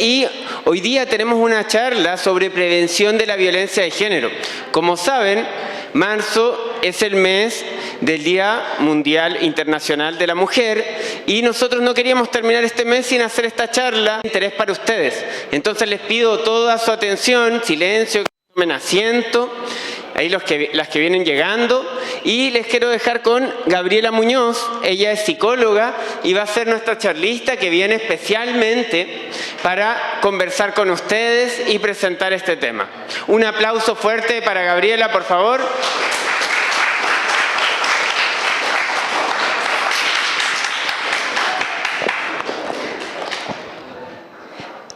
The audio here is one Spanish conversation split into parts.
Y hoy día tenemos una charla sobre prevención de la violencia de género. Como saben, marzo es el mes del Día Mundial Internacional de la Mujer y nosotros no queríamos terminar este mes sin hacer esta charla de interés para ustedes. Entonces les pido toda su atención, silencio, que tomen asiento. Ahí las que vienen llegando, y les quiero dejar con Gabriela Muñoz. Ella es psicóloga y va a ser nuestra charlista que viene especialmente para conversar con ustedes y presentar este tema. Un aplauso fuerte para Gabriela, por favor.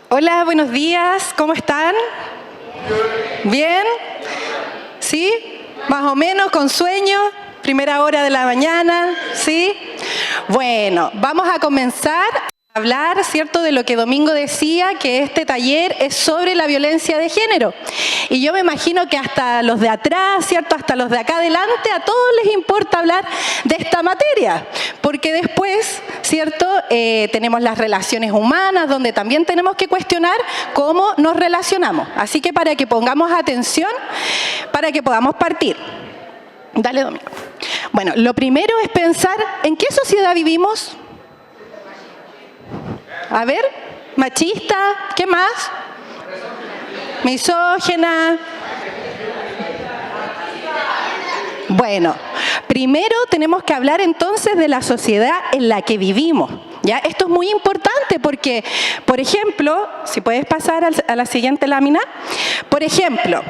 Hola, buenos días, ¿cómo están? ¿Bien? ¿Sí? Más o menos, con sueño, primera hora de la mañana, ¿sí? Bueno, vamos a comenzar a hablar, ¿cierto?, de lo que Domingo decía, que este taller es sobre la violencia de género. Y yo me imagino que hasta los de atrás, ¿cierto?, hasta los de acá adelante, a todos les importa hablar de esta materia. Porque después, ¿cierto?, tenemos las relaciones humanas, donde también tenemos que cuestionar cómo nos relacionamos. Así que para que pongamos atención, para que podamos partir. Dale, Domingo. Bueno, lo primero es pensar en qué sociedad vivimos. A ver, machista, ¿qué más? Misógina. Bueno, primero tenemos que hablar entonces de la sociedad en la que vivimos. ¿Ya? Esto es muy importante porque, por ejemplo, si puedes pasar a la siguiente lámina, por ejemplo,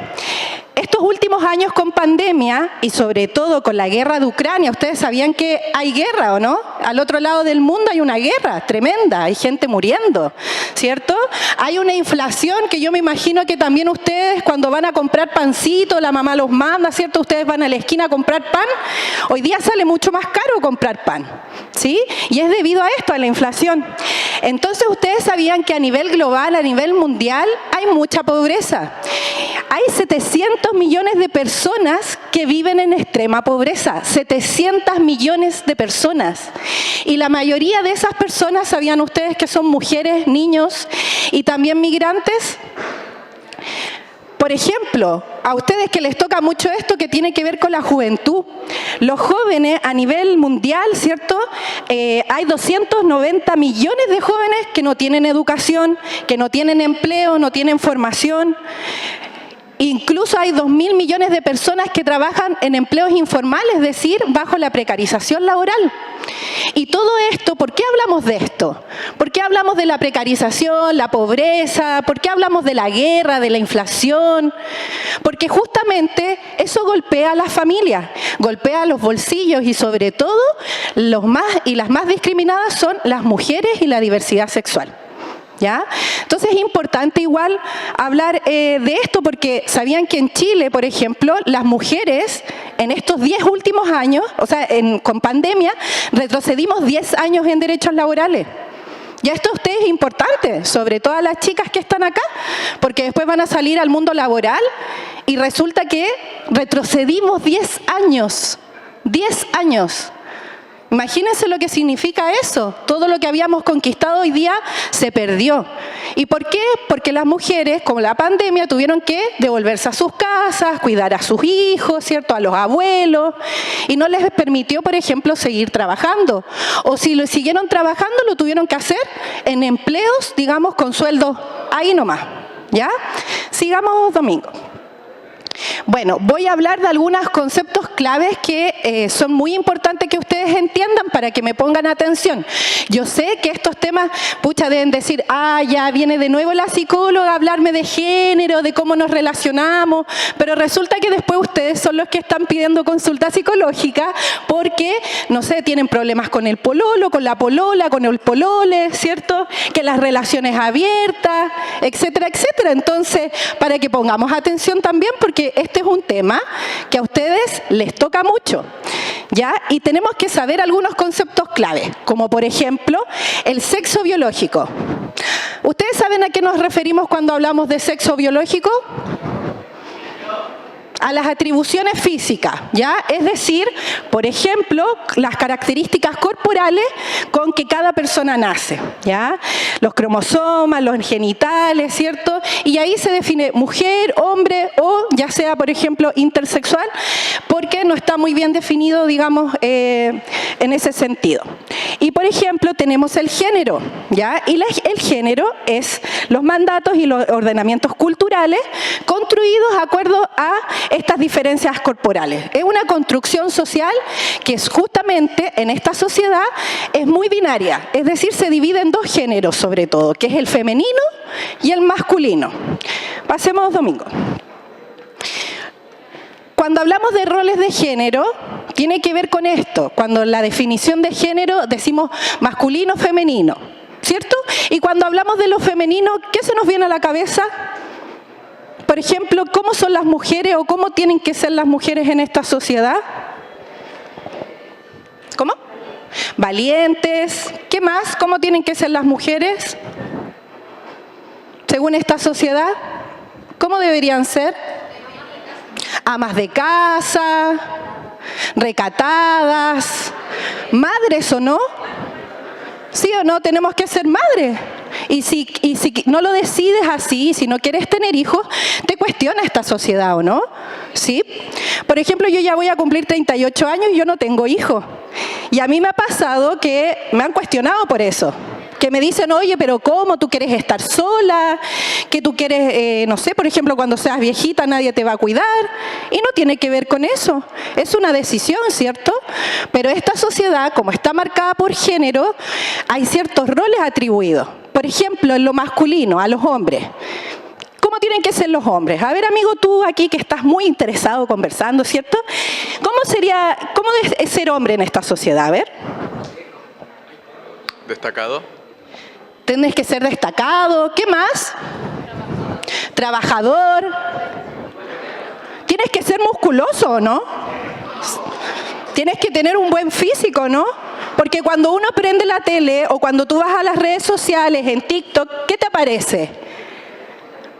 estos últimos años con pandemia y sobre todo con la guerra de Ucrania, ustedes sabían que hay guerra, ¿o no? Al otro lado del mundo hay una guerra tremenda, hay gente muriendo, ¿cierto? Hay una inflación que yo me imagino que también ustedes cuando van a comprar pancito, la mamá los manda, ¿cierto? Ustedes van a la esquina a comprar pan, hoy día sale mucho más caro comprar pan, ¿sí? Y es debido a esto, a la inflación. Entonces ustedes sabían que a nivel global, a nivel mundial, hay mucha pobreza. Hay 700 millones de personas que viven en extrema pobreza, 700 millones de personas. Y la mayoría de esas personas, ¿sabían ustedes que son mujeres, niños y también migrantes? Por ejemplo, a ustedes que les toca mucho esto que tiene que ver con la juventud. Los jóvenes a nivel mundial, ¿cierto? Hay 290 millones de jóvenes que no tienen educación, que no tienen empleo, no tienen formación. Incluso hay 2.000 millones de personas que trabajan en empleos informales, es decir, bajo la precarización laboral. Y todo esto, ¿por qué hablamos de esto? ¿Por qué hablamos de la precarización, la pobreza? ¿Por qué hablamos de la guerra, de la inflación? Porque justamente eso golpea a las familias, golpea los bolsillos y sobre todo las más discriminadas son las mujeres y la diversidad sexual. ¿Ya? Entonces es importante igual hablar de esto porque sabían que en Chile, por ejemplo, las mujeres en estos 10 últimos años, o sea, con pandemia, retrocedimos 10 años en derechos laborales. Y esto a ustedes es importante, sobre todo a las chicas que están acá, porque después van a salir al mundo laboral y resulta que retrocedimos 10 años, 10 años. Imagínense lo que significa eso. Todo lo que habíamos conquistado hoy día se perdió. ¿Y por qué? Porque las mujeres, con la pandemia, tuvieron que devolverse a sus casas, cuidar a sus hijos, ¿cierto?, a los abuelos, y no les permitió, por ejemplo, seguir trabajando. O si lo siguieron trabajando, lo tuvieron que hacer en empleos, digamos, con sueldos ahí nomás. ¿Ya? Sigamos, Domingo. Bueno, voy a hablar de algunos conceptos claves que son muy importantes que ustedes entiendan para que me pongan atención. Yo sé que estos temas, pucha, deben decir, ya viene de nuevo la psicóloga a hablarme de género, de cómo nos relacionamos, pero resulta que después ustedes son los que están pidiendo consulta psicológica porque, no sé, tienen problemas con el pololo, con la polola, con el polole, ¿cierto? Que las relaciones abiertas, etcétera, etcétera. Entonces, para que pongamos atención también, porque este es un tema que a ustedes les toca mucho, ¿ya? Y tenemos que saber algunos conceptos clave, como por ejemplo, el sexo biológico. ¿Ustedes saben a qué nos referimos cuando hablamos de sexo biológico? a las atribuciones físicas, ¿ya? Es decir, por ejemplo, las características corporales con que cada persona nace, ¿ya? Los cromosomas, los genitales, ¿cierto? Y ahí se define mujer, hombre o ya sea, por ejemplo, intersexual, porque no está muy bien definido, digamos, en ese sentido. Y, por ejemplo, tenemos el género, ¿ya? Y el género es los mandatos y los ordenamientos culturales construidos de acuerdo a estas diferencias corporales. Es una construcción social que es justamente en esta sociedad es muy binaria, es decir, se divide en dos géneros sobre todo, que es el femenino y el masculino. Pasemos domingo. Cuando hablamos de roles de género, tiene que ver con esto. Cuando en la definición de género decimos masculino, femenino, ¿cierto? Y cuando hablamos de lo femenino, ¿qué se nos viene a la cabeza? Por ejemplo, ¿cómo son las mujeres o cómo tienen que ser las mujeres en esta sociedad? ¿Cómo? Valientes. ¿Qué más? ¿Cómo tienen que ser las mujeres? Según esta sociedad, ¿cómo deberían ser? Amas de casa, recatadas, madres o no. ¿Sí o no? Tenemos que ser madres. Y si no lo decides así, si no quieres tener hijos, te cuestiona esta sociedad, ¿o no? ¿Sí? Por ejemplo, yo ya voy a cumplir 38 años y yo no tengo hijos. Y a mí me ha pasado que me han cuestionado por eso. Que me dicen, oye, pero ¿cómo? ¿Tú quieres estar sola? ¿Que tú quieres, no sé, por ejemplo, cuando seas viejita nadie te va a cuidar? Y no tiene que ver con eso. Es una decisión, ¿cierto? Pero esta sociedad, como está marcada por género, hay ciertos roles atribuidos. Por ejemplo, en lo masculino, a los hombres. ¿Cómo tienen que ser los hombres? A ver, amigo, tú aquí que estás muy interesado conversando, ¿cierto? ¿Cómo es ser hombre en esta sociedad? A ver. Destacado. Tienes que ser destacado. ¿Qué más? Trabajador. Tienes que ser musculoso, ¿no? Tienes que tener un buen físico, ¿no? Porque cuando uno prende la tele o cuando tú vas a las redes sociales, en TikTok, ¿qué te aparece?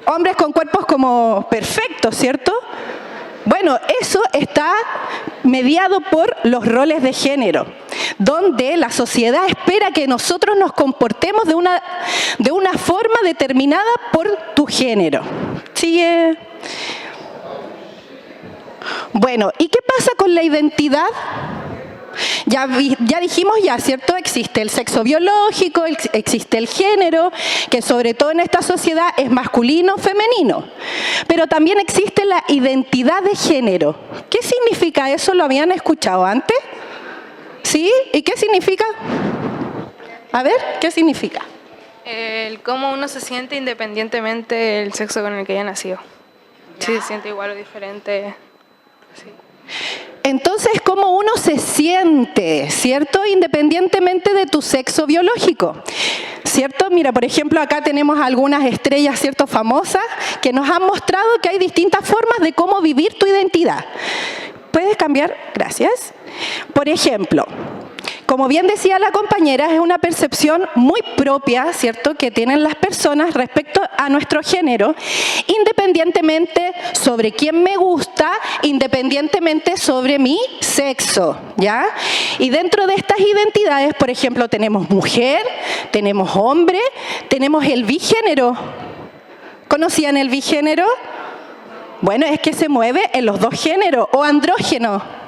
Hombres con cuerpos como perfectos, ¿cierto? Bueno, eso está mediado por los roles de género, donde la sociedad espera que nosotros nos comportemos de una forma determinada por tu género. ¿Sigue? Bueno, ¿y qué pasa con la identidad? Ya dijimos ya, ¿cierto? Existe el sexo biológico, existe el género, que sobre todo en esta sociedad es masculino, femenino. Pero también existe la identidad de género. ¿Qué significa eso? ¿Lo habían escuchado antes? ¿Sí? ¿Y qué significa? A ver, ¿qué significa? El cómo uno se siente independientemente del sexo con el que haya nacido. Si se siente igual o diferente. Sí. Entonces, ¿cómo uno se siente, cierto? Independientemente de tu sexo biológico, ¿cierto? Mira, por ejemplo, acá tenemos algunas estrellas, ¿cierto? Famosas, que nos han mostrado que hay distintas formas de cómo vivir tu identidad. ¿Puedes cambiar? Gracias. Por ejemplo, como bien decía la compañera, es una percepción muy propia, ¿cierto?, que tienen las personas respecto a nuestro género, independientemente sobre quién me gusta, independientemente sobre mi sexo, ¿ya? Y dentro de estas identidades, por ejemplo, tenemos mujer, tenemos hombre, tenemos el bigénero. ¿Conocían el bigénero? Bueno, es que se mueve en los dos géneros, o andrógeno.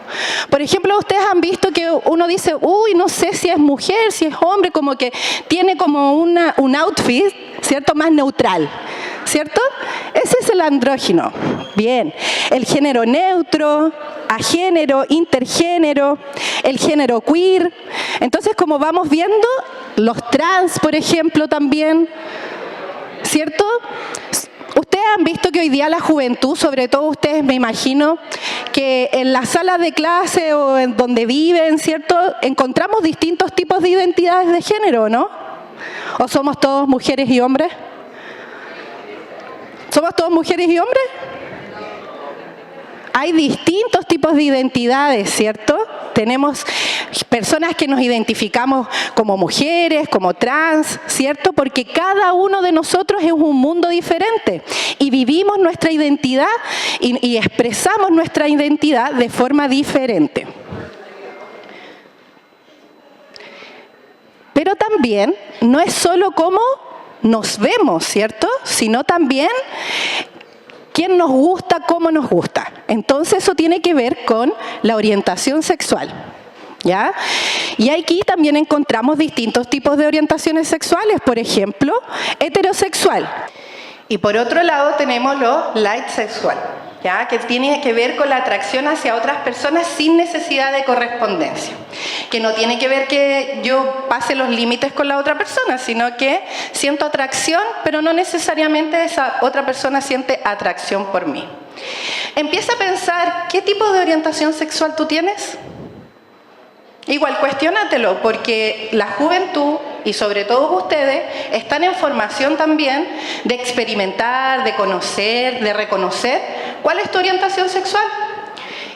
Por ejemplo, ustedes han visto que uno dice, uy, no sé si es mujer, si es hombre, como que tiene como un outfit, ¿cierto?, más neutral, ¿cierto? Ese es el andrógeno. Bien, el género neutro, agénero, intergénero, el género queer. Entonces, como vamos viendo, los trans, por ejemplo, también, ¿cierto? Ustedes han visto que hoy día la juventud, sobre todo ustedes, me imagino, que en las salas de clase o en donde viven, ¿cierto?, encontramos distintos tipos de identidades de género, ¿no? ¿O somos todos mujeres y hombres? ¿Somos todos mujeres y hombres? hay distintos tipos de identidades, ¿cierto? Tenemos personas que nos identificamos como mujeres, como trans, ¿cierto? Porque cada uno de nosotros es un mundo diferente y vivimos nuestra identidad y expresamos nuestra identidad de forma diferente. Pero también no es solo cómo nos vemos, ¿cierto? Sino también quién nos gusta, cómo nos gusta. Entonces eso tiene que ver con la orientación sexual, ¿ya? Y aquí también encontramos distintos tipos de orientaciones sexuales, por ejemplo, heterosexual. Y por otro lado tenemos lo light sexual, ¿ya? Que tiene que ver con la atracción hacia otras personas sin necesidad de correspondencia. Que no tiene que ver que yo pase los límites con la otra persona, sino que siento atracción, pero no necesariamente esa otra persona siente atracción por mí. Empieza a pensar, ¿qué tipo de orientación sexual tú tienes? Igual, cuestiónatelo, porque la juventud, y sobre todo ustedes, están en formación también de experimentar, de conocer, de reconocer cuál es tu orientación sexual.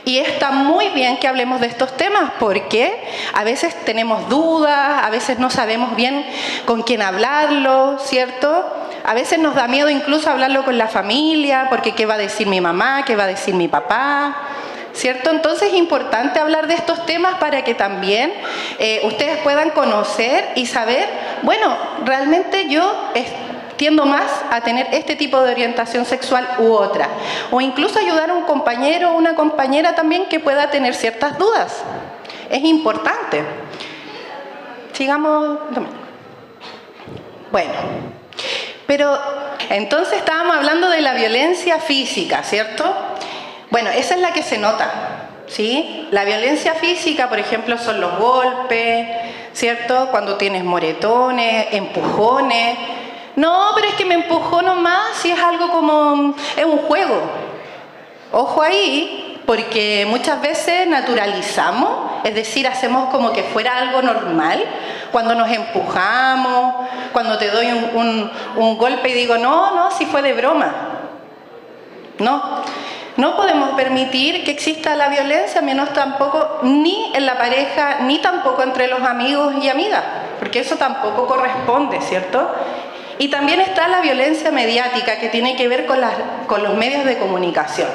Y está muy bien que hablemos de estos temas, porque a veces tenemos dudas, a veces no sabemos bien con quién hablarlo, ¿cierto? A veces nos da miedo incluso hablarlo con la familia, porque ¿qué va a decir mi mamá? ¿Qué va a decir mi papá? ¿Cierto? Entonces es importante hablar de estos temas para que también ustedes puedan conocer y saber, bueno, realmente yo tiendo más a tener este tipo de orientación sexual u otra. O incluso ayudar a un compañero o una compañera también que pueda tener ciertas dudas. Es importante. Sigamos. Bueno, pero entonces estábamos hablando de la violencia física, ¿cierto? Bueno, esa es la que se nota, ¿sí? La violencia física, por ejemplo, son los golpes, ¿cierto? Cuando tienes moretones, empujones. No, pero es que me empujó nomás, si es algo como, es un juego. Ojo ahí, porque muchas veces naturalizamos, es decir, hacemos como que fuera algo normal, cuando nos empujamos, cuando te doy un golpe y digo, no, si fue de broma. No podemos permitir que exista la violencia, menos tampoco ni en la pareja, ni tampoco entre los amigos y amigas, porque eso tampoco corresponde, ¿cierto? Y también está la violencia mediática, que tiene que ver con los medios de comunicación.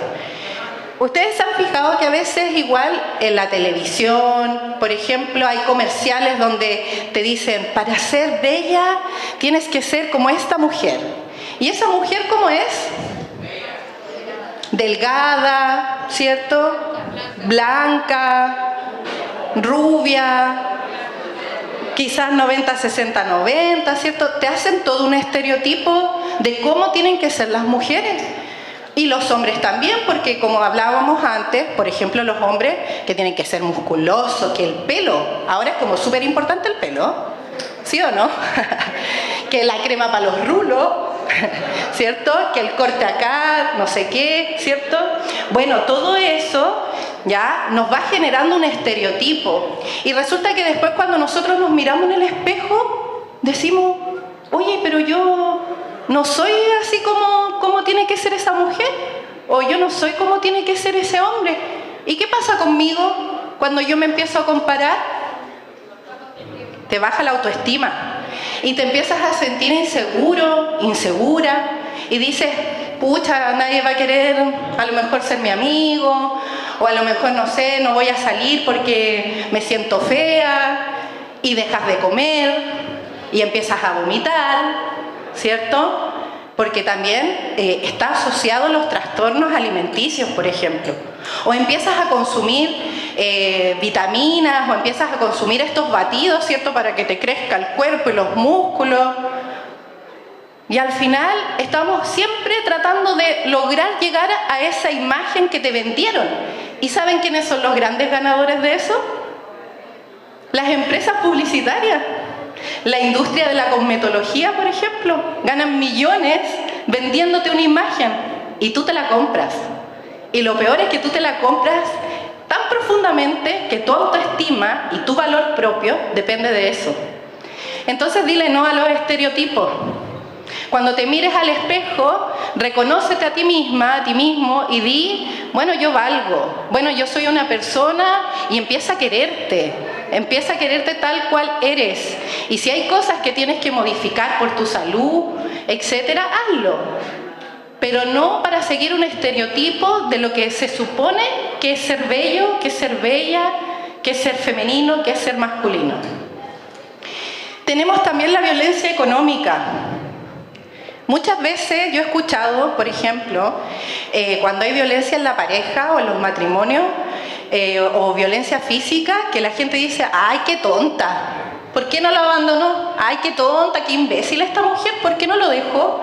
Ustedes se han fijado que a veces igual en la televisión, por ejemplo, hay comerciales donde te dicen, para ser bella tienes que ser como esta mujer. ¿Y esa mujer cómo es? Delgada, ¿cierto? Blanca, rubia, quizás 90, 60, 90, ¿cierto? Te hacen todo un estereotipo de cómo tienen que ser las mujeres. Y los hombres también, porque como hablábamos antes, por ejemplo, los hombres que tienen que ser musculosos, que el pelo, ahora es como súper importante el pelo, ¿sí o no? Que la crema para los rulos, ¿cierto? Que el corte acá, no sé qué, ¿cierto? Bueno, todo eso ya nos va generando un estereotipo. Y resulta que después cuando nosotros nos miramos en el espejo, decimos, oye, pero yo no soy así como tiene que ser esa mujer, o yo no soy como tiene que ser ese hombre. ¿Y qué pasa conmigo cuando yo me empiezo a comparar? Te baja la autoestima y te empiezas a sentir inseguro, insegura, y dices, pucha, nadie va a querer a lo mejor ser mi amigo, o a lo mejor, no sé, no voy a salir porque me siento fea, y dejas de comer y empiezas a vomitar, ¿cierto? Porque también está asociado a los trastornos alimenticios, por ejemplo. O empiezas a consumir vitaminas, o empiezas a consumir estos batidos, ¿cierto? Para que te crezca el cuerpo y los músculos. Y al final estamos siempre tratando de lograr llegar a esa imagen que te vendieron. ¿Y saben quiénes son los grandes ganadores de eso? Las empresas publicitarias. La industria de la cosmetología, por ejemplo, ganan millones vendiéndote una imagen y tú te la compras. Y lo peor es que tú te la compras tan profundamente que tu autoestima y tu valor propio depende de eso. Entonces dile no a los estereotipos. Cuando te mires al espejo, reconócete a ti misma, a ti mismo y di, bueno, yo valgo, bueno, yo soy una persona, y empieza a quererte tal cual eres. Y si hay cosas que tienes que modificar por tu salud, etcétera, hazlo. Pero no para seguir un estereotipo de lo que se supone que es ser bello, que es ser bella, que es ser femenino, que es ser masculino. Tenemos también la violencia económica. Muchas veces yo he escuchado, por ejemplo, cuando hay violencia en la pareja o en los matrimonios, o violencia física, que la gente dice, ¡ay, qué tonta! ¿Por qué no lo abandonó? ¡Ay, qué tonta, qué imbécil esta mujer! ¿Por qué no lo dejó?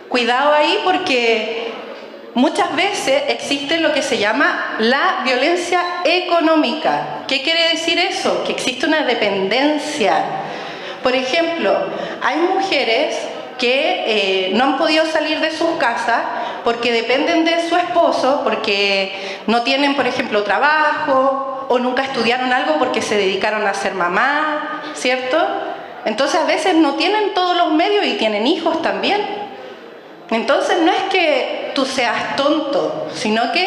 Cuidado ahí, porque muchas veces existe lo que se llama la violencia económica. ¿Qué quiere decir eso? Que existe una dependencia. Por ejemplo, hay mujeres que no han podido salir de sus casas porque dependen de su esposo, porque no tienen, por ejemplo, trabajo, o nunca estudiaron algo porque se dedicaron a ser mamá, ¿cierto? Entonces a veces no tienen todos los medios y tienen hijos también. Entonces no es que tú seas tonto, sino que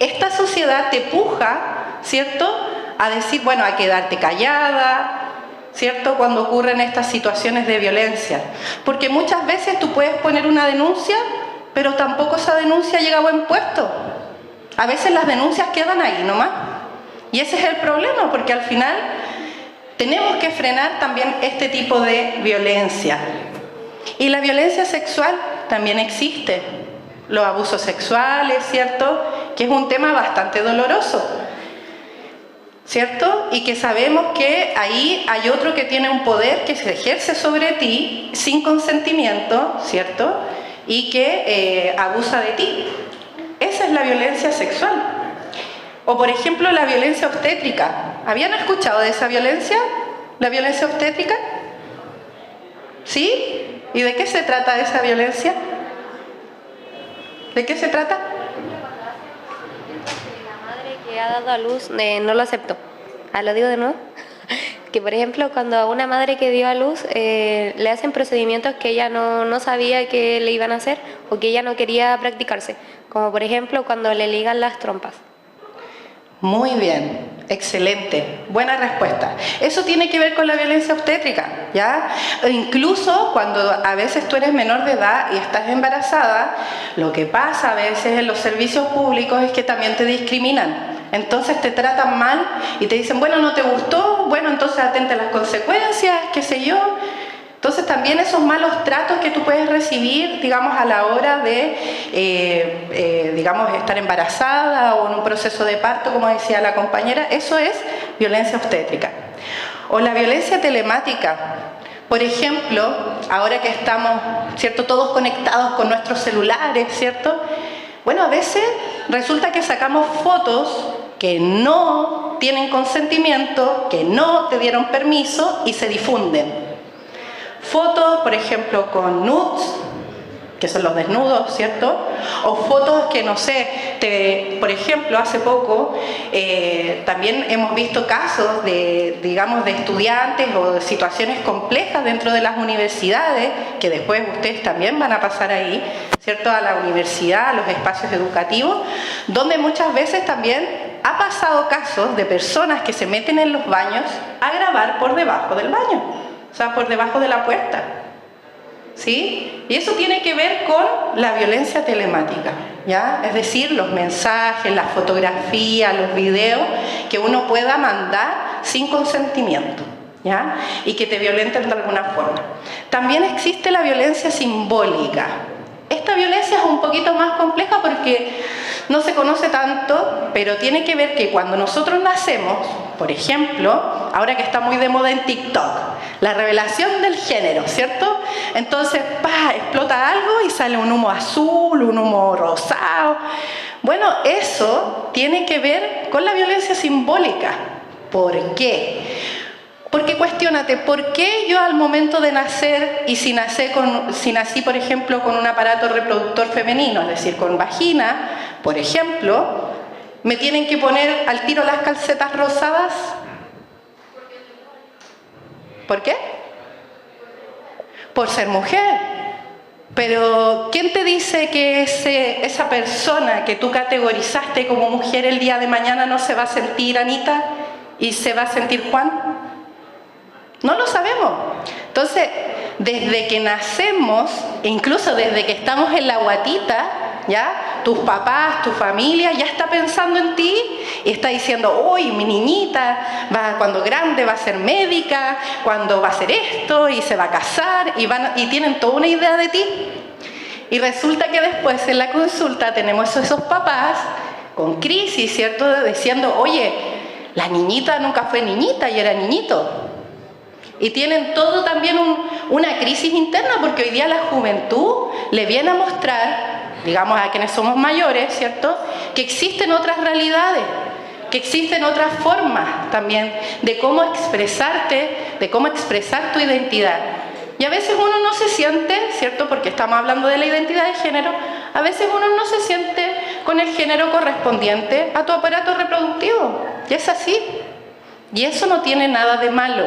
esta sociedad te puja, ¿cierto?, a decir, bueno, hay que quedarte callada, ¿cierto?, cuando ocurren estas situaciones de violencia. Porque muchas veces tú puedes poner una denuncia, pero tampoco esa denuncia llega a buen puerto. A veces las denuncias quedan ahí nomás. Y ese es el problema, porque al final tenemos que frenar también este tipo de violencia. Y la violencia sexual también existe. Los abusos sexuales, ¿cierto?, que es un tema bastante doloroso, ¿cierto? Y que sabemos que ahí hay otro que tiene un poder que se ejerce sobre ti sin consentimiento, ¿cierto? Y que abusa de ti. Esa es la violencia sexual. O por ejemplo la violencia obstétrica. ¿Habían escuchado de esa violencia? ¿La violencia obstétrica? ¿Sí? ¿Y de qué se trata esa violencia? ¿De qué se trata? Que ha dado a luz no lo aceptó. Lo digo de nuevo. Que por ejemplo cuando a una madre que dio a luz le hacen procedimientos que ella no sabía que le iban a hacer o que ella no quería practicarse, como por ejemplo cuando le ligan las trompas. Muy bien, excelente, buena respuesta. Eso tiene que ver con la violencia obstétrica, ¿ya? O incluso cuando a veces tú eres menor de edad y estás embarazada, lo que pasa a veces en los servicios públicos es que también te discriminan. Entonces te tratan mal y te dicen, bueno, ¿no te gustó? Bueno, entonces atente a las consecuencias, qué sé yo. Entonces también esos malos tratos que tú puedes recibir, digamos, a la hora de, digamos, estar embarazada o en un proceso de parto, como decía la compañera, eso es violencia obstétrica. O la violencia telemática. Por ejemplo, ahora que estamos, ¿cierto?, todos conectados con nuestros celulares, ¿cierto? Bueno, a veces resulta que sacamos fotos que no tienen consentimiento, que no te dieron permiso y se difunden. Fotos, por ejemplo, con nudes, que son los desnudos, ¿cierto? O fotos que, no sé, por ejemplo, hace poco también hemos visto casos de, digamos, de estudiantes o de situaciones complejas dentro de las universidades, que después ustedes también van a pasar ahí, ¿cierto?, a la universidad, a los espacios educativos, donde muchas veces también ha pasado casos de personas que se meten en los baños a grabar por debajo del baño. O sea, por debajo de la puerta, ¿sí? Y eso tiene que ver con la violencia telemática, ¿ya? Es decir, los mensajes, las fotografías, los videos que uno pueda mandar sin consentimiento, ¿ya? Y que te violenten de alguna forma. También existe la violencia simbólica. Esta violencia es un poquito más compleja porque no se conoce tanto, pero tiene que ver que cuando nosotros nacemos, por ejemplo, ahora que está muy de moda en TikTok, la revelación del género, ¿cierto? Entonces, explota algo y sale un humo azul, un humo rosado. Bueno, eso tiene que ver con la violencia simbólica. ¿Por qué? Porque cuestiónate, ¿por qué yo al momento de nacer y si nací, por ejemplo, con un aparato reproductor femenino, es decir, con vagina, por ejemplo, me tienen que poner al tiro las calcetas rosadas? ¿Por qué? Por ser mujer. Pero, ¿quién te dice que esa persona que tú categorizaste como mujer el día de mañana no se va a sentir Anita y se va a sentir Juan? No lo sabemos. Entonces, desde que nacemos, e incluso desde que estamos en la guatita, ¿ya? Tus papás, tu familia ya está pensando en ti y está diciendo, uy, mi niñita cuando grande va a ser médica, cuando va a hacer esto y se va a casar y tienen toda una idea de ti. Y resulta que después en la consulta tenemos esos papás con crisis, ¿cierto? Diciendo, oye, la niñita nunca fue niñita y era niñito. Y tienen todo también una crisis interna, porque hoy día la juventud le viene a mostrar, digamos a quienes somos mayores, ¿cierto?, que existen otras realidades, que existen otras formas también de cómo expresarte, de cómo expresar tu identidad. Y a veces uno no se siente, ¿cierto?, porque estamos hablando de la identidad de género, a veces uno no se siente con el género correspondiente a tu aparato reproductivo. Y es así. Y eso no tiene nada de malo.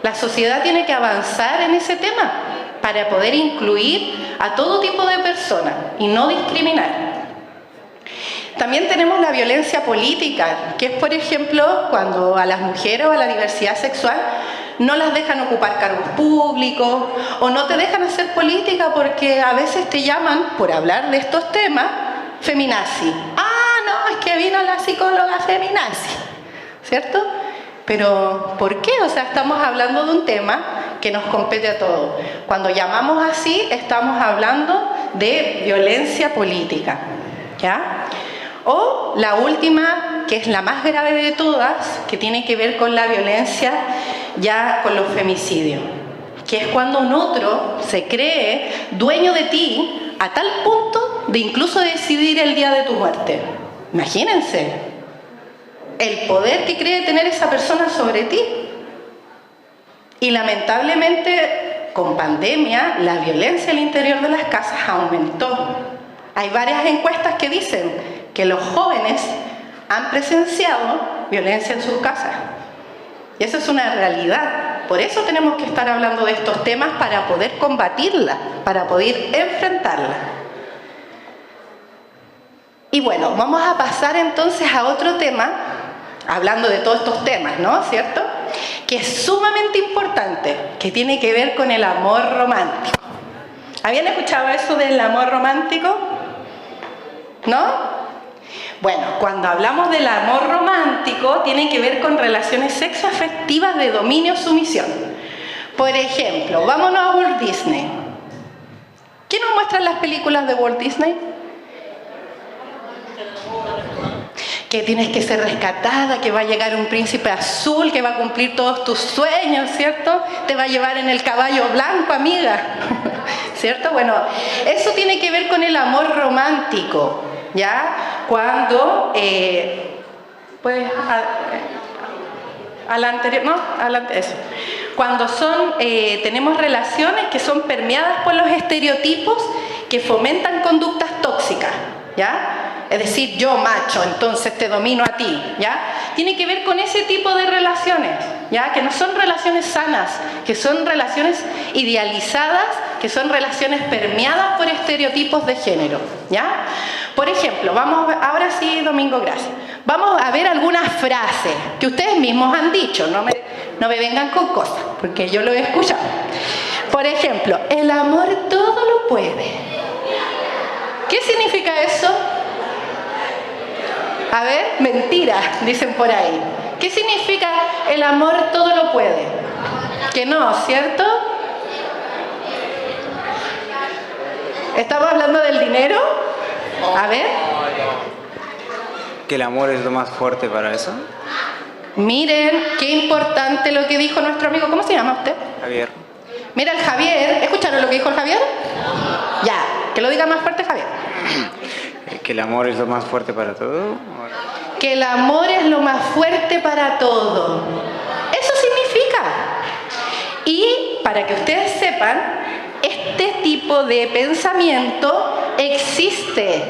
La sociedad tiene que avanzar en ese tema para poder incluir a todo tipo de personas y no discriminar. También tenemos la violencia política, que es, por ejemplo, cuando a las mujeres o a la diversidad sexual no las dejan ocupar cargos públicos o no te dejan hacer política porque a veces te llaman, por hablar de estos temas, feminazi. Ah, no, es que vino la psicóloga feminazi, ¿cierto? Pero, ¿por qué? O sea, estamos hablando de un tema que nos compete a todos. Cuando llamamos así, estamos hablando de violencia política, ¿ya? O la última, que es la más grave de todas, que tiene que ver con la violencia, ya con los femicidios, que es cuando un otro se cree dueño de ti a tal punto de incluso decidir el día de tu muerte. Imagínense el poder que cree tener esa persona sobre ti. Y lamentablemente, con pandemia, la violencia al interior de las casas aumentó. Hay varias encuestas que dicen que los jóvenes han presenciado violencia en sus casas. Y eso es una realidad. Por eso tenemos que estar hablando de estos temas, para poder combatirla, para poder enfrentarla. Y bueno, vamos a pasar entonces a otro tema, hablando de todos estos temas, ¿no? ¿Cierto? Que es sumamente importante, que tiene que ver con el amor romántico. ¿Habían escuchado eso del amor romántico? ¿No? Bueno, cuando hablamos del amor romántico, tiene que ver con relaciones sexoafectivas de dominio-sumisión. Por ejemplo, vámonos a Walt Disney. ¿Qué nos muestran las películas de Walt Disney? Que tienes que ser rescatada, que va a llegar un príncipe azul, que va a cumplir todos tus sueños, ¿cierto? Te va a llevar en el caballo blanco, amiga, ¿cierto? Bueno, eso tiene que ver con el amor romántico, ¿ya? Cuando, pues, a la anterior, no, eso. Cuando tenemos relaciones que son permeadas por los estereotipos que fomentan conductas tóxicas, ¿ya? Es decir, yo macho, entonces te domino a ti, ¿ya? Tiene que ver con ese tipo de relaciones, ¿ya? Que no son relaciones sanas, que son relaciones idealizadas, que son relaciones permeadas por estereotipos de género, ¿ya? Por ejemplo, ahora sí, Domingo, gracias. Vamos a ver algunas frases que ustedes mismos han dicho, no me vengan con cosas, porque yo lo he escuchado. Por ejemplo, el amor todo lo puede. ¿Qué significa eso? A ver, mentira, dicen por ahí. ¿Qué significa el amor todo lo puede? Que no, ¿cierto? ¿Estamos hablando del dinero? A ver. ¿Que el amor es lo más fuerte para eso? Miren, qué importante lo que dijo nuestro amigo. ¿Cómo se llama usted? Javier. Mira, el Javier. ¿Escucharon lo que dijo el Javier? Ya, que lo diga más fuerte, Javier. ¿Que el amor es lo más fuerte para todo? Que el amor es lo más fuerte para todo. Eso significa. Y para que ustedes sepan, este tipo de pensamiento existe.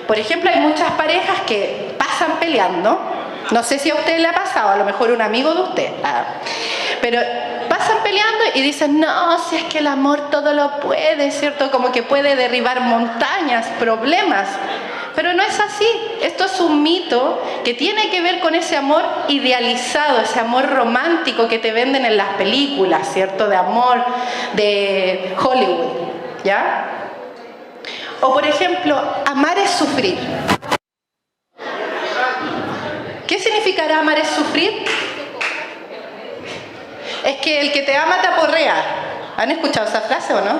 Por ejemplo, hay muchas parejas que pasan peleando. No sé si a usted le ha pasado, a lo mejor un amigo de usted. Pero pasan pasan peleando y dicen, no, si es que el amor todo lo puede, ¿cierto? Como que puede derribar montañas, problemas. Pero no es así. Esto es un mito que tiene que ver con ese amor idealizado, ese amor romántico que te venden en las películas, ¿cierto? De amor de Hollywood, ¿ya? O por ejemplo, amar es sufrir. ¿Qué significará amar es sufrir? Es que el que te ama te aporrea. ¿Han escuchado esa frase o no?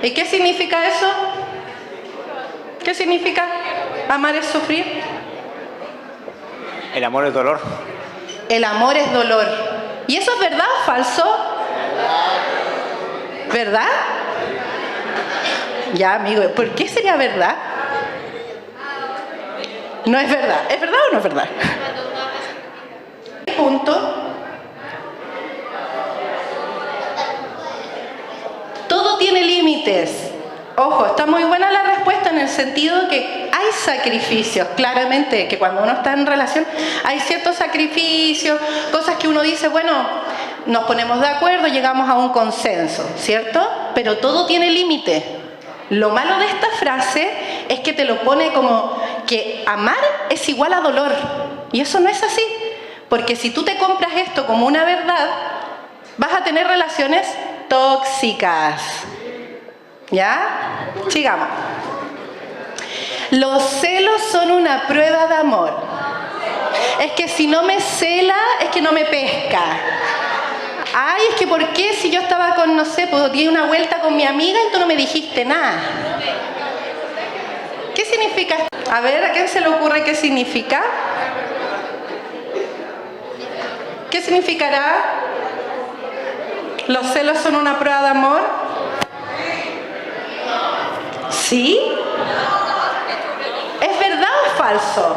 ¿Y qué significa eso? ¿Qué significa amar es sufrir? El amor es dolor. El amor es dolor. ¿Y eso es verdad o falso? ¿Verdad? Ya, amigo, ¿por qué sería verdad? No es verdad. ¿Es verdad o no es verdad? Punto. Todo tiene límites. Ojo, está muy buena la respuesta en el sentido que hay sacrificios, claramente, que cuando uno está en relación hay ciertos sacrificios, cosas que uno dice, bueno, nos ponemos de acuerdo, llegamos a un consenso, ¿cierto? Pero todo tiene límite. Lo malo de esta frase es que te lo pone como que amar es igual a dolor, y eso no es así, porque si tú te compras esto como una verdad, vas a tener relaciones tóxicas. ¿Ya? Sigamos. Los celos son una prueba de amor. Es que si no me cela, es que no me pesca. Ay, es que ¿por qué si yo estaba con, no sé, pues di una vuelta con mi amiga y tú no me dijiste nada? ¿Qué significa? A ver, ¿a quién se le ocurre qué significa? ¿Qué significará? ¿Los celos son una prueba de amor? ¿Sí? ¿Es verdad o falso?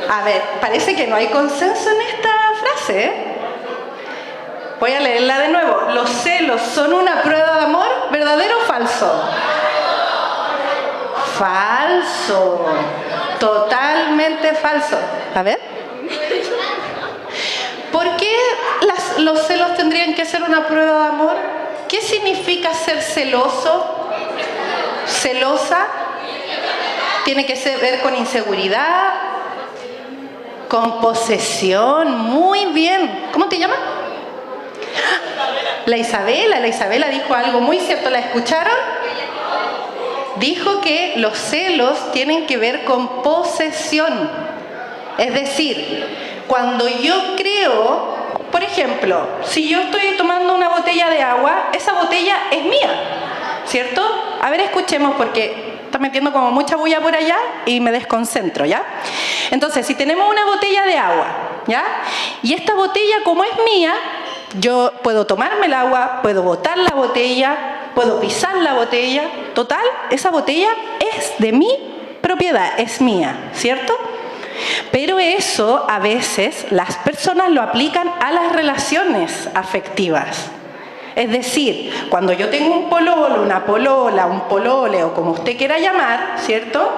A ver, parece que no hay consenso en esta frase, ¿eh? Voy a leerla de nuevo. ¿Los celos son una prueba de amor? ¿Verdadero o falso? Falso. Totalmente falso. A ver. ¿Por qué los celos tendrían que ser una prueba de amor? ¿Qué significa ser celoso? ¿Celosa? Tiene que ver con inseguridad, con posesión. Muy bien. ¿Cómo te llamas? La Isabela dijo algo muy cierto. ¿La escucharon? Dijo que los celos tienen que ver con posesión. Es decir, cuando yo creo, por ejemplo, si yo estoy tomando una botella de agua, esa botella es mía, ¿cierto? A ver, escuchemos porque está metiendo como mucha bulla por allá y me desconcentro, ¿ya? Entonces, si tenemos una botella de agua, ¿ya? Y esta botella, como es mía, yo puedo tomarme el agua, puedo botar la botella, puedo pisar la botella. Total, esa botella es de mi propiedad, es mía, ¿cierto? Pero eso a veces las personas lo aplican a las relaciones afectivas. Es decir, cuando yo tengo un pololo, una polola, un polole o como usted quiera llamar, ¿cierto?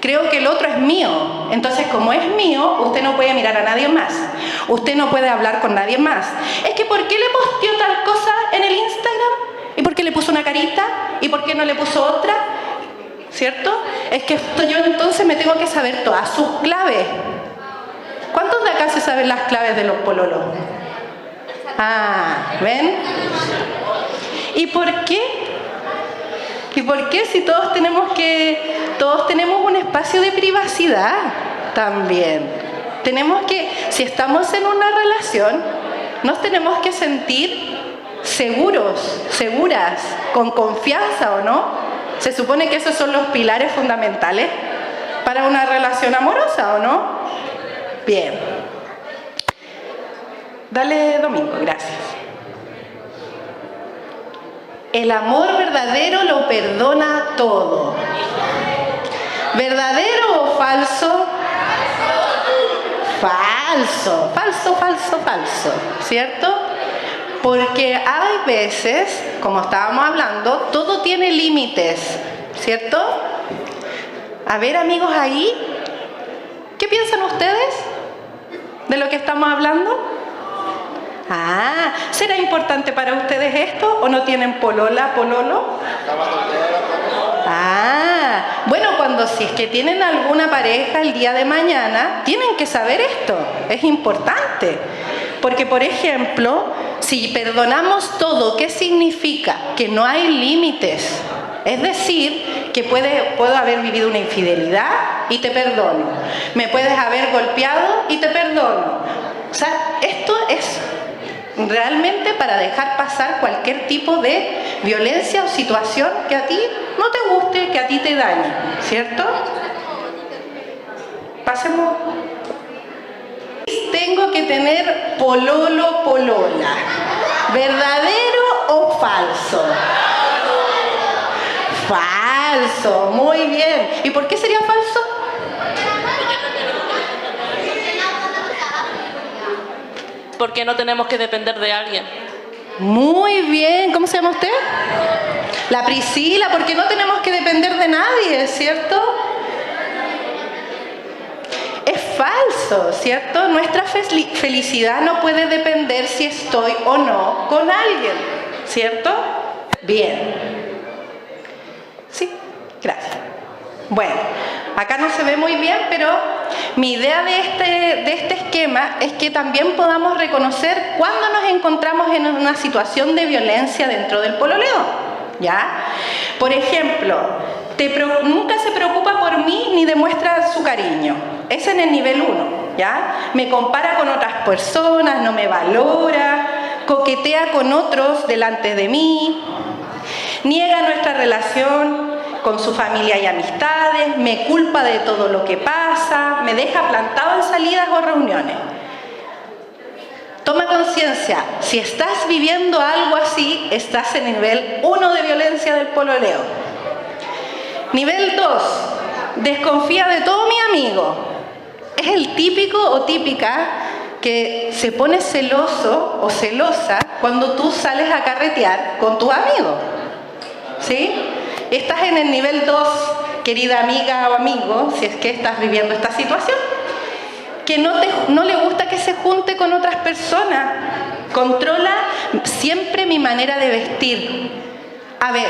Creo que el otro es mío. Entonces, como es mío, usted no puede mirar a nadie más. Usted no puede hablar con nadie más. Es que ¿por qué le posteó tal cosa en el Instagram? ¿Y por qué le puso una carita? ¿Y por qué no le puso otra? ¿Cierto? Es que yo entonces me tengo que saber todas sus claves. ¿Cuántos de acá se saben las claves de los pololos? Ah, ¿ven? ¿Y por qué? ¿Y por qué si todos tenemos un espacio de privacidad también? Tenemos que, si estamos en una relación, nos tenemos que sentir seguros, seguras, con confianza, ¿o no? Se supone que esos son los pilares fundamentales para una relación amorosa, ¿o no? Bien. Dale, Domingo, gracias. El amor verdadero lo perdona todo. ¿Verdadero o falso? Falso, falso, falso, falso, ¿cierto? Porque hay veces, como estábamos hablando, todo tiene límites, ¿cierto? A ver, amigos, ahí, ¿qué piensan ustedes de lo que estamos hablando? Ah, ¿será importante para ustedes esto o no tienen polola, pololo? Ah, bueno, si es que tienen alguna pareja el día de mañana, tienen que saber esto, es importante. Porque, por ejemplo, si perdonamos todo, ¿qué significa? Que no hay límites. Es decir, que puedo haber vivido una infidelidad y te perdono. Me puedes haber golpeado y te perdono. O sea, esto es realmente para dejar pasar cualquier tipo de violencia o situación que a ti no te guste, que a ti te dañe, ¿cierto? Pasemos. Tengo que tener pololo, polola. ¿Verdadero o falso? Falso, muy bien. ¿Y por qué sería falso? Porque no tenemos que depender de alguien. Muy bien. ¿Cómo se llama usted? La Priscila, porque no tenemos que depender de nadie, ¿cierto? Es falso, ¿cierto? Nuestra felicidad no puede depender si estoy o no con alguien, ¿cierto? Bien. Sí, gracias. Bueno, acá no se ve muy bien, pero mi idea de este esquema es que también podamos reconocer cuando nos encontramos en una situación de violencia dentro del pololeo, ¿ya? Por ejemplo, nunca se preocupa por mí ni demuestra su cariño. Es en el nivel 1, ¿ya? Me compara con otras personas, no me valora, coquetea con otros delante de mí, niega nuestra relación con su familia y amistades, me culpa de todo lo que pasa, me deja plantado en salidas o reuniones. Toma conciencia, si estás viviendo algo así, estás en nivel 1 de violencia del pololeo. Nivel 2, desconfía de todo mi amigo. Es el típico o típica que se pone celoso o celosa cuando tú sales a carretear con tus amigos. ¿Sí? Estás en el nivel 2, querida amiga o amigo, si es que estás viviendo esta situación, que no le gusta que se junte con otras personas. Controla siempre mi manera de vestir. A ver,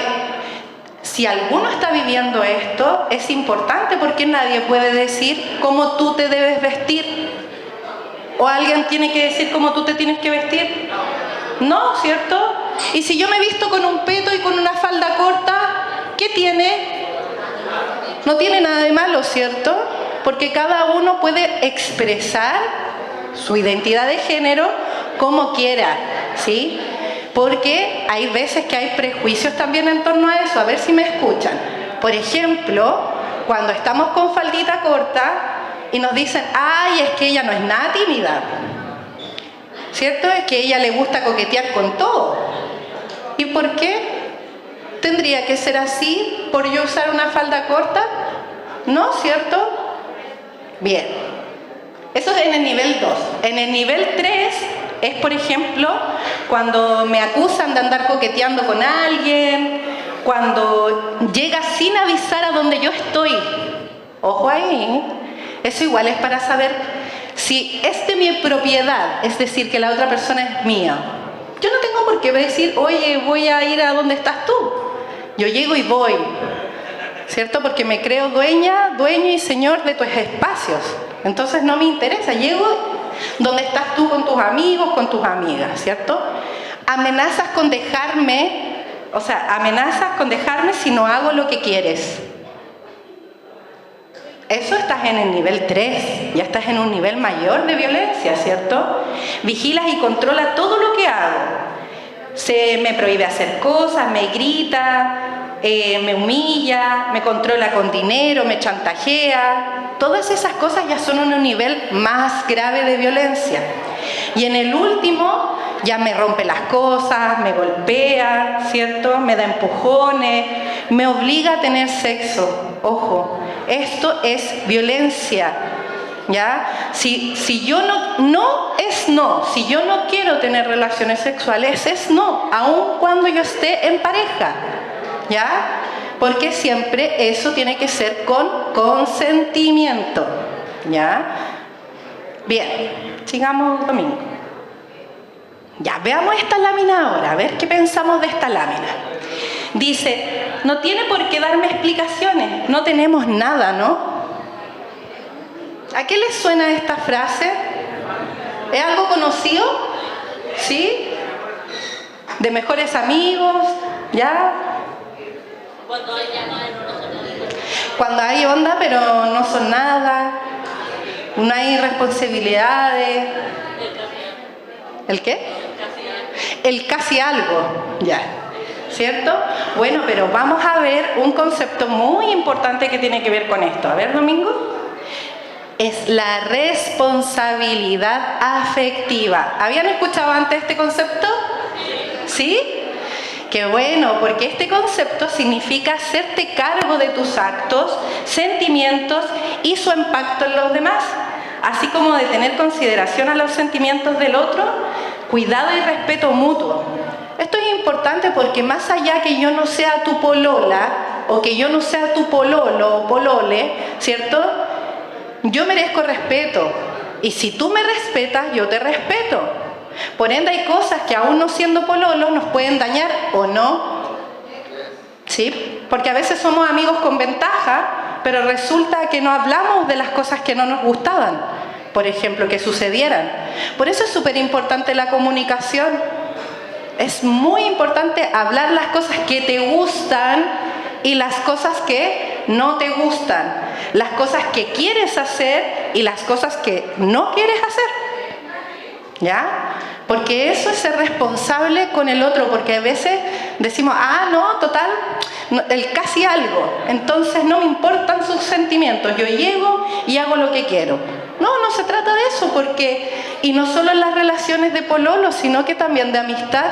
si alguno está viviendo esto, es importante porque nadie puede decir cómo tú te debes vestir. ¿O alguien tiene que decir cómo tú te tienes que vestir? No, ¿cierto? Y si yo me visto con un peto y con una falda corta, ¿qué tiene? No tiene nada de malo, ¿cierto? Porque cada uno puede expresar su identidad de género como quiera, ¿sí? Porque hay veces que hay prejuicios también en torno a eso. A ver si me escuchan. Por ejemplo, cuando estamos con faldita corta y nos dicen, ay, es que ella no es nada tímida, ¿cierto? Es que a ella le gusta coquetear con todo. ¿Y por qué tendría que ser así por yo usar una falda corta? ¿No? ¿Cierto? Bien. Eso es en el nivel 2. En el nivel 3 es, por ejemplo, cuando me acusan de andar coqueteando con alguien, cuando llega sin avisar a donde yo estoy. Ojo ahí. Eso igual es para saber si es de mi propiedad, es decir, que la otra persona es mía. Yo no tengo por qué decir, oye, voy a ir a donde estás tú. Yo llego y voy, ¿cierto? Porque me creo dueño y señor de tus espacios. Entonces no me interesa, llego donde estás tú con tus amigos, con tus amigas, ¿cierto? Amenazas con dejarme si no hago lo que quieres. Eso estás en el nivel 3, ya estás en un nivel mayor de violencia, ¿cierto? Vigilas y controla todo lo que hago. Se me prohíbe hacer cosas, me grita, me humilla, me controla con dinero, me chantajea. Todas esas cosas ya son en un nivel más grave de violencia. Y en el último ya me rompe las cosas, me golpea, ¿cierto? Me da empujones, me obliga a tener sexo. Ojo, esto es violencia, ¿ya? Si yo no es no. Si yo no quiero tener relaciones sexuales, es no, aun cuando yo esté en pareja, ¿ya? Porque siempre eso tiene que ser con consentimiento, ¿ya? Bien, sigamos, Domingo. Ya, veamos esta lámina ahora, a ver qué pensamos de esta lámina. Dice, no tiene por qué darme explicaciones, no tenemos nada, ¿no? ¿A qué les suena esta frase? ¿Es algo conocido? ¿Sí? ¿De mejores amigos? ¿Ya? Cuando hay onda, pero no son nada. No hay responsabilidades. ¿El qué? El casi algo, ya. ¿Cierto? Bueno, pero vamos a ver un concepto muy importante que tiene que ver con esto. A ver, Domingo. Es la responsabilidad afectiva. ¿Habían escuchado antes este concepto? ¿Sí? Qué bueno, porque este concepto significa hacerte cargo de tus actos, sentimientos y su impacto en los demás, así como de tener consideración a los sentimientos del otro, cuidado y respeto mutuo. Esto es importante porque más allá que yo no sea tu polola o que yo no sea tu pololo o polole, ¿cierto? Yo merezco respeto y si tú me respetas, yo te respeto. Por ende hay cosas que aún no siendo pololo nos pueden dañar o no. ¿Sí? Porque a veces somos amigos con ventaja, pero resulta que no hablamos de las cosas que no nos gustaban, por ejemplo, que sucedieran. Por eso es súper importante la comunicación. Es muy importante hablar las cosas que te gustan y las cosas que no te gustan, las cosas que quieres hacer y las cosas que no quieres hacer. ¿Ya? Porque eso es ser responsable con el otro, porque a veces decimos, no, total, el casi algo, entonces no me importan sus sentimientos, yo llego y hago lo que quiero. No se trata de eso, y no solo en las relaciones de pololo, sino que también de amistad,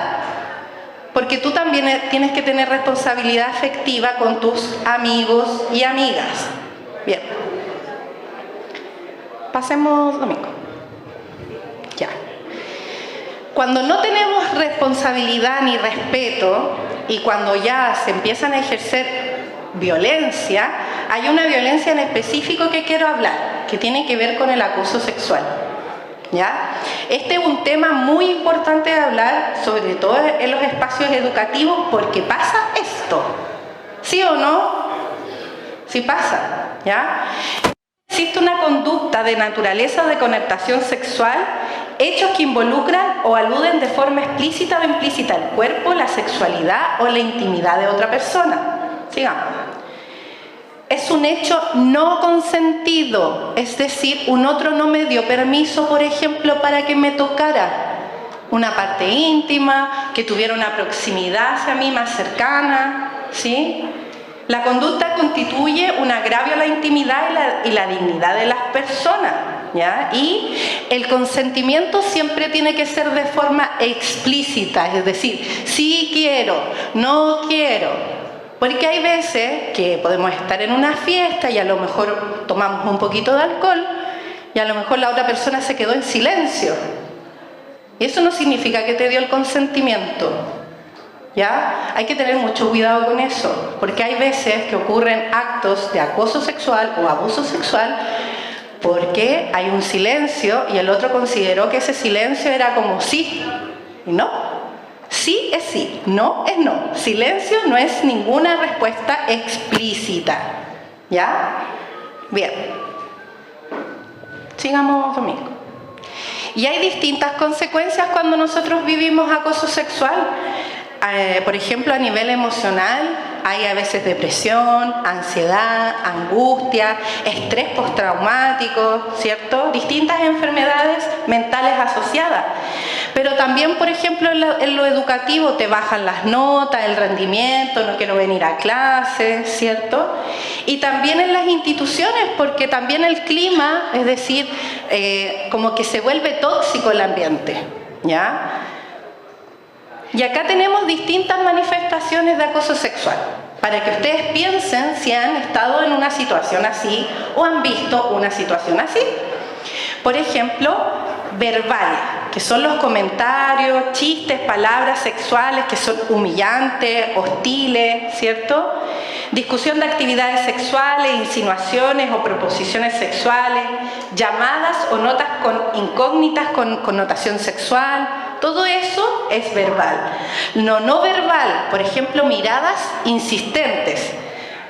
porque tú también tienes que tener responsabilidad afectiva con tus amigos y amigas. Bien. Pasemos, Domingo. Ya. Cuando no tenemos responsabilidad ni respeto y cuando ya se empiezan a ejercer violencia, hay una violencia en específico que quiero hablar, que tiene que ver con el acoso sexual. ¿Ya? Este es un tema muy importante de hablar, sobre todo en los espacios educativos, porque pasa esto. ¿Sí o no? Sí pasa, ¿ya? Existe una conducta de naturaleza de connotación sexual, hechos que involucran o aluden de forma explícita o implícita el cuerpo, la sexualidad o la intimidad de otra persona. Sigamos. Es un hecho no consentido, es decir, un otro no me dio permiso, por ejemplo, para que me tocara una parte íntima, que tuviera una proximidad hacia mí más cercana, ¿sí? La conducta constituye un agravio a la intimidad y la dignidad de las personas, ¿ya? Y el consentimiento siempre tiene que ser de forma explícita, es decir, sí quiero, no quiero. Porque hay veces que podemos estar en una fiesta y a lo mejor tomamos un poquito de alcohol y a lo mejor la otra persona se quedó en silencio. Y eso no significa que te dio el consentimiento. ¿Ya? Hay que tener mucho cuidado con eso, porque hay veces que ocurren actos de acoso sexual o abuso sexual porque hay un silencio y el otro consideró que ese silencio era como sí y no. Sí es sí, no es no. Silencio no es ninguna respuesta explícita. ¿Ya? Bien. Sigamos, Domingo. Y hay distintas consecuencias cuando nosotros vivimos acoso sexual. Por ejemplo, a nivel emocional, hay a veces depresión, ansiedad, angustia, estrés postraumático, ¿cierto? Distintas enfermedades mentales asociadas. Pero también, por ejemplo, en lo educativo te bajan las notas, el rendimiento, no quiero venir a clase, ¿cierto? Y también en las instituciones, porque también el clima, es decir, como que se vuelve tóxico el ambiente, ¿ya? Y acá tenemos distintas manifestaciones de acoso sexual, para que ustedes piensen si han estado en una situación así o han visto una situación así. Por ejemplo, verbales, que son los comentarios, chistes, palabras sexuales que son humillantes, hostiles, ¿cierto? Discusión de actividades sexuales, insinuaciones o proposiciones sexuales, llamadas o notas con incógnitas con connotación sexual, Todo eso es verbal. Lo no verbal, por ejemplo, miradas insistentes,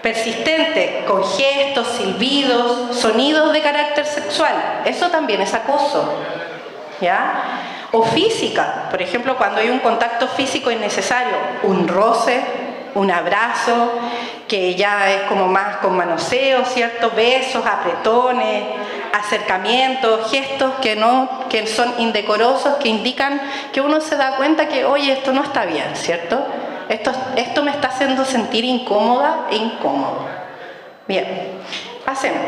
persistentes, con gestos, silbidos, sonidos de carácter sexual. Eso también es acoso, ¿ya? O física, por ejemplo, cuando hay un contacto físico innecesario, un roce, un abrazo, que ya es como más con manoseo, ¿cierto? Besos, apretones, acercamientos, gestos que son indecorosos, que indican que uno se da cuenta que, oye, esto no está bien, ¿cierto? Esto me está haciendo sentir incómoda e incómodo. Bien, pasemos.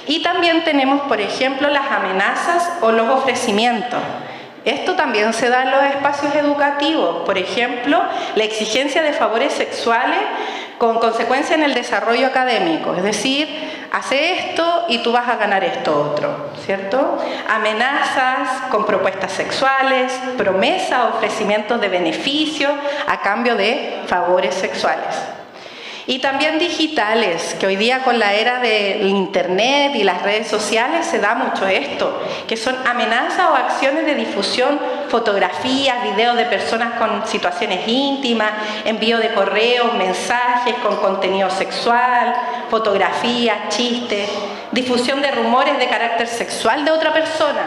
Y también tenemos, por ejemplo, las amenazas o los ofrecimientos. Esto también se da en los espacios educativos. Por ejemplo, la exigencia de favores sexuales con consecuencia en el desarrollo académico. Es decir, hace esto y tú vas a ganar esto otro, ¿cierto? Amenazas con propuestas sexuales, promesas, ofrecimientos de beneficios a cambio de favores sexuales. Y también digitales, que hoy día con la era del internet y las redes sociales se da mucho esto, que son amenazas o acciones de difusión, fotografías, videos de personas con situaciones íntimas, envío de correos, mensajes con contenido sexual, fotografías, chistes, difusión de rumores de carácter sexual de otra persona.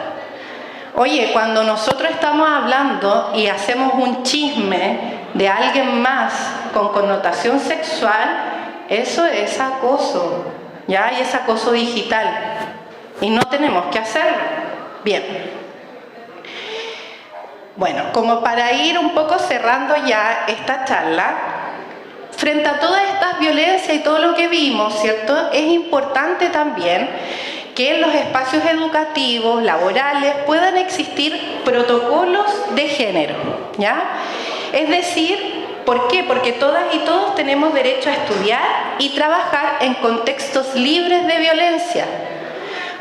Oye, cuando nosotros estamos hablando y hacemos un chisme de alguien más con connotación sexual, eso es acoso, ¿ya? Y es acoso digital. Y no tenemos que hacerlo. Bien. Bueno, como para ir un poco cerrando ya esta charla, frente a todas estas violencias y todo lo que vimos, ¿cierto? Es importante también que en los espacios educativos, laborales, puedan existir protocolos de género, ¿ya? Es decir, ¿por qué? Porque todas y todos tenemos derecho a estudiar y trabajar en contextos libres de violencia.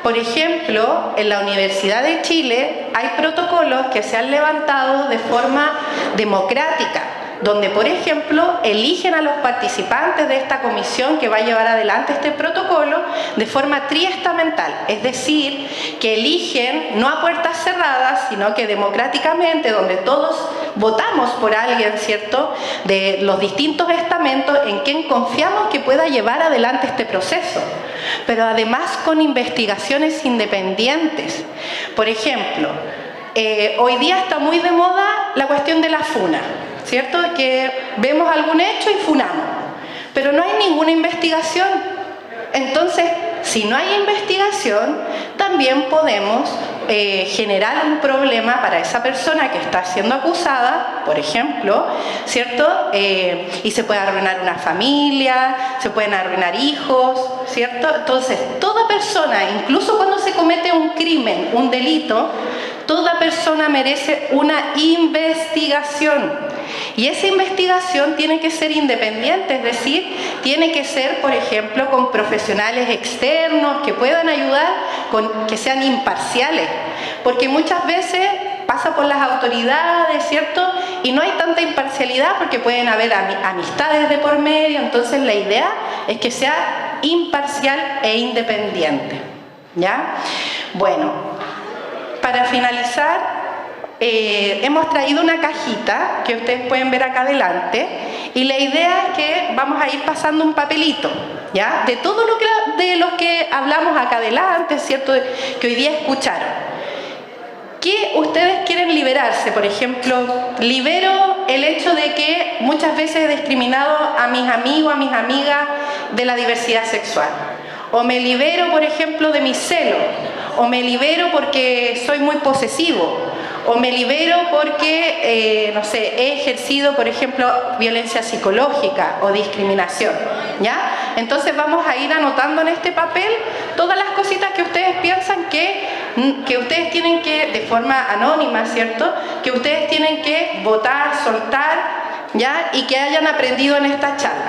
Por ejemplo, en la Universidad de Chile hay protocolos que se han levantado de forma democrática, donde, por ejemplo, eligen a los participantes de esta comisión que va a llevar adelante este protocolo de forma triestamental, es decir, que eligen no a puertas cerradas, sino que democráticamente, donde todos votamos por alguien, ¿cierto?, de los distintos estamentos en quien confiamos que pueda llevar adelante este proceso, pero además con investigaciones independientes. Por ejemplo, hoy día está muy de moda la cuestión de la funa, ¿cierto? Que vemos algún hecho y funamos, pero no hay ninguna investigación. Entonces, si no hay investigación, también podemos generar un problema para esa persona que está siendo acusada, por ejemplo, ¿cierto? Y se puede arruinar una familia, se pueden arruinar hijos, ¿cierto? Entonces, toda persona, incluso cuando se comete un crimen, un delito, toda persona merece una investigación. Y esa investigación tiene que ser independiente, es decir, tiene que ser, por ejemplo, con profesionales externos que puedan ayudar, que sean imparciales, porque muchas veces pasa por las autoridades, ¿cierto? Y no hay tanta imparcialidad porque pueden haber amistades de por medio, entonces la idea es que sea imparcial e independiente, ¿ya? Bueno, para finalizar, hemos traído una cajita que ustedes pueden ver acá adelante y la idea es que vamos a ir pasando un papelito, ¿ya? De todo de los que hablamos acá adelante, ¿cierto? Que hoy día escucharon. ¿Qué ustedes quieren liberarse? Por ejemplo, libero el hecho de que muchas veces he discriminado a mis amigos, a mis amigas de la diversidad sexual. O me libero, por ejemplo, de mis celos. O me libero porque soy muy posesivo. O me libero porque, no sé, he ejercido, por ejemplo, violencia psicológica o discriminación, ¿ya? Entonces vamos a ir anotando en este papel todas las cositas que ustedes piensan que ustedes tienen que, de forma anónima, ¿cierto?, que ustedes tienen que votar, soltar, ¿ya?, y que hayan aprendido en esta charla.